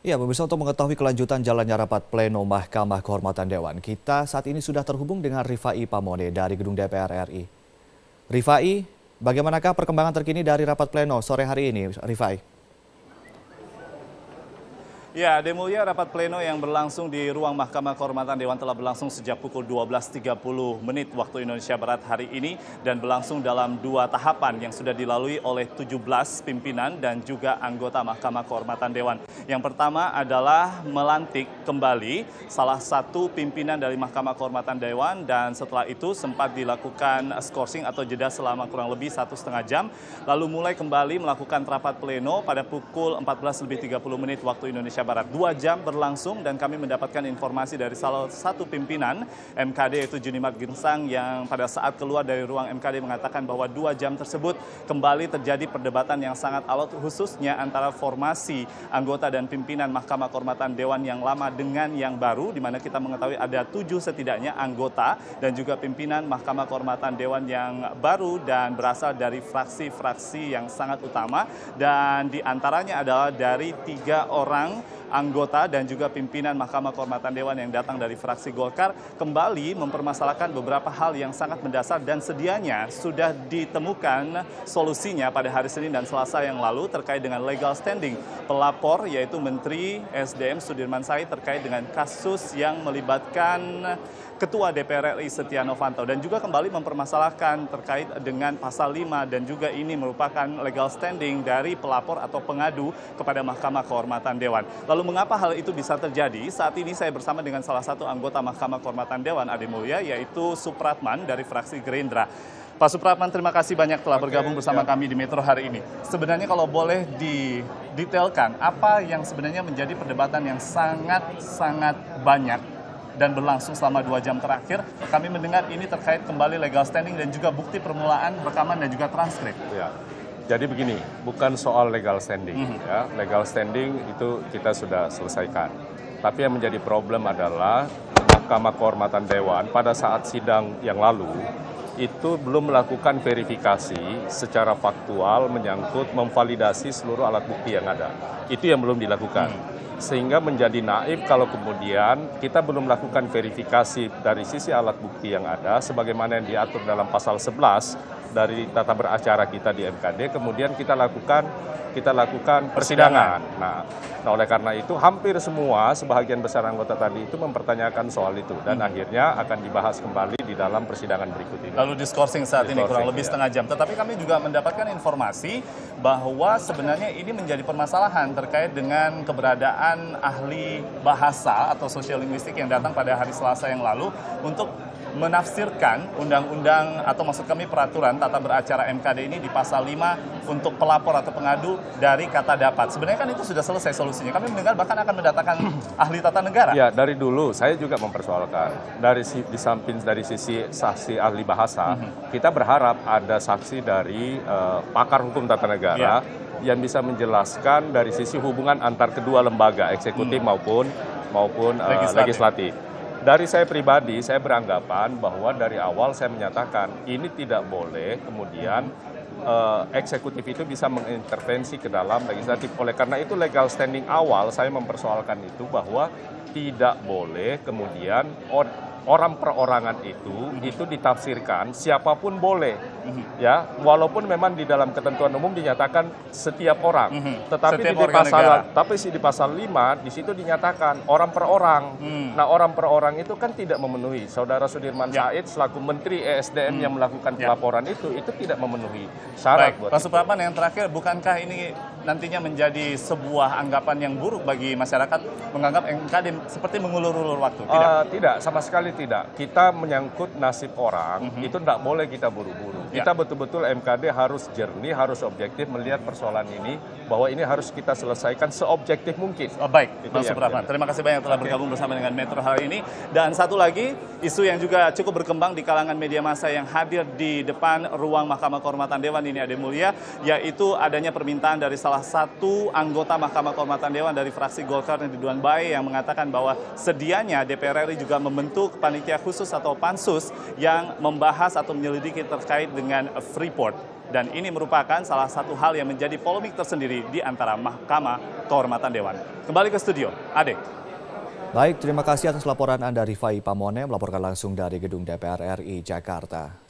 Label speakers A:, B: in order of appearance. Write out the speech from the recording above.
A: Ya, pemirsa, untuk mengetahui kelanjutan jalannya rapat pleno Mahkamah Kehormatan Dewan, kita saat ini sudah terhubung dengan Rifai Pamone dari Gedung DPR RI. Rifai, bagaimanakah perkembangan terkini dari rapat pleno sore hari ini, Rifai?
B: Ya, Demulia, rapat pleno yang berlangsung di ruang Mahkamah Kehormatan Dewan telah berlangsung sejak pukul 12.30 menit waktu Indonesia Barat hari ini dan berlangsung dalam 2 tahapan yang sudah dilalui oleh 17 pimpinan dan juga anggota Mahkamah Kehormatan Dewan. Yang pertama adalah melantik kembali salah satu pimpinan dari Mahkamah Kehormatan Dewan dan setelah itu sempat dilakukan skorsing atau jeda selama kurang lebih 1,5 jam. Lalu mulai kembali melakukan rapat pleno pada pukul 14.30 menit waktu Indonesia Barat. 2 jam berlangsung dan kami mendapatkan informasi dari salah satu pimpinan MKD yaitu Junimat Ginsang yang pada saat keluar dari ruang MKD mengatakan bahwa 2 jam tersebut kembali terjadi perdebatan yang sangat alot khususnya antara formasi anggota dan pimpinan Mahkamah Kehormatan Dewan yang lama dengan yang baru, di mana kita mengetahui ada 7 setidaknya anggota dan juga pimpinan Mahkamah Kehormatan Dewan yang baru dan berasal dari fraksi-fraksi yang sangat utama dan diantaranya adalah dari 3 orang anggota dan juga pimpinan Mahkamah Kehormatan Dewan yang datang dari fraksi Golkar kembali mempermasalahkan beberapa hal yang sangat mendasar dan sedianya sudah ditemukan solusinya pada hari Senin dan Selasa yang lalu terkait dengan legal standing pelapor yaitu Menteri SDM Sudirman Said terkait dengan kasus yang melibatkan Ketua DPR RI Setia Novanto dan juga kembali mempermasalahkan terkait dengan pasal 5 dan juga ini merupakan legal standing dari pelapor atau pengadu kepada Mahkamah Kehormatan Dewan. Lalu mengapa hal itu bisa terjadi? Saat ini saya bersama dengan salah satu anggota Mahkamah Kehormatan Dewan Ade Mulya yaitu Supratman dari fraksi Gerindra. Pak Supratman, terima kasih banyak telah bergabung bersama kami di Metro hari ini. Sebenarnya kalau boleh didetailkan, apa yang sebenarnya menjadi perdebatan yang sangat banyak dan berlangsung selama 2 jam terakhir? Kami mendengar ini terkait kembali legal standing dan juga bukti permulaan rekaman dan juga transkrip.
C: Ya. Jadi begini, bukan soal legal standing. Ya. Legal standing itu kita sudah selesaikan. Tapi yang menjadi problem adalah Mahkamah Kehormatan Dewan pada saat sidang yang lalu itu belum melakukan verifikasi secara faktual menyangkut memvalidasi seluruh alat bukti yang ada. Itu yang belum dilakukan. Sehingga menjadi naif kalau kemudian kita belum melakukan verifikasi dari sisi alat bukti yang ada sebagaimana yang diatur dalam pasal 11 dari tata beracara kita di MKD, kemudian kita lakukan persidangan. Nah, oleh karena itu hampir semua sebahagian besar anggota tadi itu mempertanyakan soal itu dan akhirnya akan dibahas kembali di dalam persidangan berikut ini.
B: Lalu diskorsing saat ini kurang lebih setengah jam. Tetapi kami juga mendapatkan informasi bahwa sebenarnya ini menjadi permasalahan terkait dengan keberadaan ahli bahasa atau sosiolinguistik yang datang pada hari Selasa yang lalu untuk menafsirkan undang-undang atau maksud kami peraturan tata beracara MKD ini di pasal 5 untuk pelapor atau pengadu dari kata dapat. Sebenarnya kan itu sudah selesai solusinya. Kami mendengar bahkan akan mendatangkan ahli tata negara.
C: Ya, dari dulu saya juga mempersoalkan di samping dari sisi saksi ahli bahasa, kita berharap ada saksi dari pakar hukum tata negara yang bisa menjelaskan dari sisi hubungan antar kedua lembaga eksekutif maupun legislatif. Dari saya pribadi, saya beranggapan bahwa dari awal saya menyatakan ini tidak boleh kemudian eksekutif itu bisa mengintervensi ke dalam legislatif. Oleh karena itu legal standing awal saya mempersoalkan itu bahwa tidak boleh kemudian orang perorangan itu ditafsirkan siapapun boleh, ya walaupun memang di dalam ketentuan umum dinyatakan setiap orang, tetapi di pasal 5 di situ dinyatakan orang per orang. Nah orang per orang itu kan tidak memenuhi. Saudara Sudirman Said selaku Menteri ESDM yang melakukan pelaporan itu tidak memenuhi syarat.
B: Baik, Pak Supratman, yang terakhir, bukankah ini nantinya menjadi sebuah anggapan yang buruk bagi masyarakat menganggap MKD seperti mengulur-ulur waktu?
C: Tidak, sama sekali tidak. Kita menyangkut nasib orang, itu tidak boleh kita buru-buru. Kita betul-betul MKD harus jernih, harus objektif melihat persoalan ini, bahwa ini harus kita selesaikan seobjektif mungkin.
B: Baik, Pak Supratman, terima kasih banyak telah bergabung bersama dengan Metro hari ini. Dan satu lagi, isu yang juga cukup berkembang di kalangan media massa yang hadir di depan ruang Mahkamah Kehormatan Dewan ini, Ade Mulya, yaitu adanya permintaan dari salah satu anggota Mahkamah Kehormatan Dewan dari fraksi Golkar Ridwan Bae yang mengatakan bahwa sedianya DPR RI juga membentuk panitia khusus atau pansus yang membahas atau menyelidiki terkait dengan Freeport. Dan ini merupakan salah satu hal yang menjadi polemik tersendiri di antara Mahkamah Kehormatan Dewan. Kembali ke studio, Ade.
A: Baik, terima kasih atas laporan Anda Rifai Pamone melaporkan langsung dari Gedung DPR RI Jakarta.